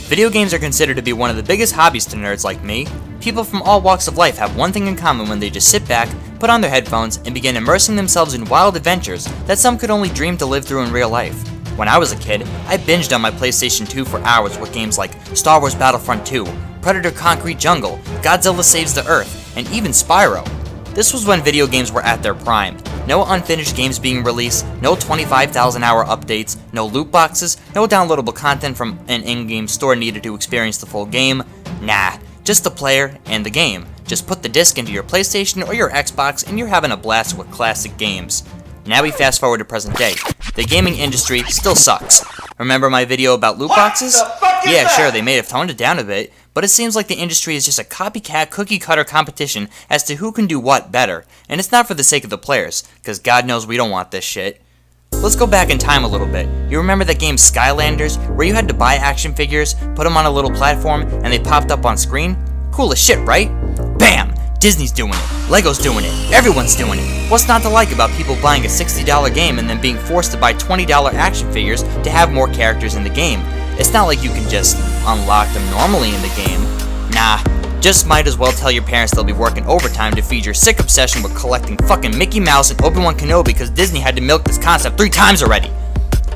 Video games are considered to be one of the biggest hobbies to nerds like me. People from all walks of life have one thing in common when they just sit back, put on their headphones, and begin immersing themselves in wild adventures that some could only dream to live through in real life. When I was a kid, I binged on my PlayStation 2 for hours with games like Star Wars Battlefront 2, Predator Concrete Jungle, Godzilla Saves the Earth, and even Spyro. This was when video games were at their prime. No unfinished games being released, no 25,000-hour updates, no loot boxes, no downloadable content from an in-game store needed to experience the full game. Nah, just the player and the game. Just put the disc into your PlayStation or your Xbox and you're having a blast with classic games. Now we fast forward to present day. The gaming industry still sucks. Remember my video about loot boxes? Yeah, sure, they may have toned it down a bit, but it seems like the industry is just a copycat cookie-cutter competition as to who can do what better, and it's not for the sake of the players, because God knows we don't want this shit. Let's go back in time a little bit. You remember that game Skylanders, where you had to buy action figures, put them on a little platform, and they popped up on screen? Cool as shit, right? Bam! Disney's doing it, Lego's doing it, everyone's doing it. What's not to like about people buying a $60 game and then being forced to buy $20 action figures to have more characters in the game? It's not like you can just unlock them normally in the game. Nah, just might as well tell your parents they'll be working overtime to feed your sick obsession with collecting fucking Mickey Mouse and Obi-Wan Kenobi because Disney had to milk this concept 3 times already.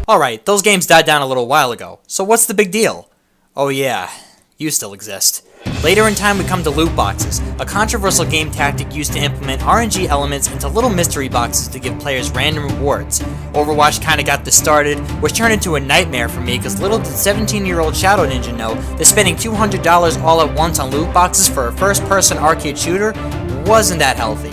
Alright, those games died down a little while ago, so what's the big deal? Oh yeah, you still exist. Later in time we come to loot boxes, a controversial game tactic used to implement RNG elements into little mystery boxes to give players random rewards. Overwatch kinda got this started, which turned into a nightmare for me because little did 17-year-old Shadow Ninja know that spending $200 all at once on loot boxes for a first-person arcade shooter wasn't that healthy.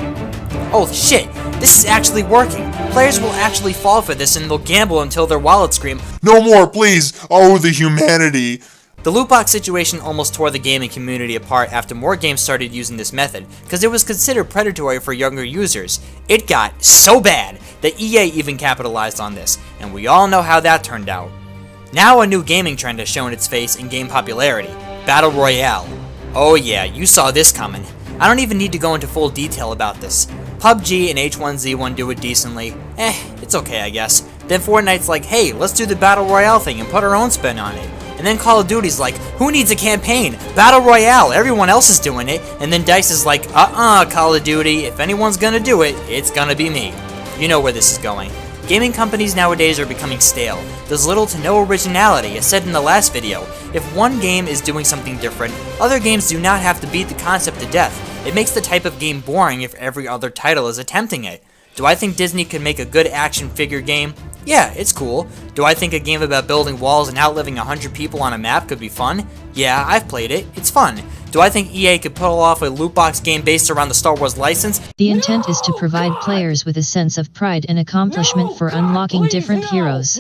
Oh shit, this is actually working. Players will actually fall for this and they'll gamble until their wallets scream, "No more, please! Oh, the humanity!" The loot box situation almost tore the gaming community apart after more games started using this method, because it was considered predatory for younger users. It got so bad that EA even capitalized on this, and we all know how that turned out. Now a new gaming trend has shown its face in game popularity, Battle Royale. Oh yeah, you saw this coming. I don't even need to go into full detail about this. PUBG and H1Z1 do it decently. It's okay I guess. Then Fortnite's like, hey, let's do the Battle Royale thing and put our own spin on it. And then Call of Duty's like, who needs a campaign? Battle Royale, everyone else is doing it. And then DICE is like, Call of Duty, if anyone's gonna do it, it's gonna be me. You know where this is going. Gaming companies nowadays are becoming stale. There's little to no originality, as said in the last video. If one game is doing something different, other games do not have to beat the concept to death. It makes the type of game boring if every other title is attempting it. Do I think Disney could make a good action figure game? Yeah, it's cool. Do I think a game about building walls and outliving 100 people on a map could be fun? Yeah, I've played it. It's fun. Do I think EA could pull off a loot box game based around the Star Wars license? The intent is to provide players with a sense of pride and accomplishment for unlocking different heroes.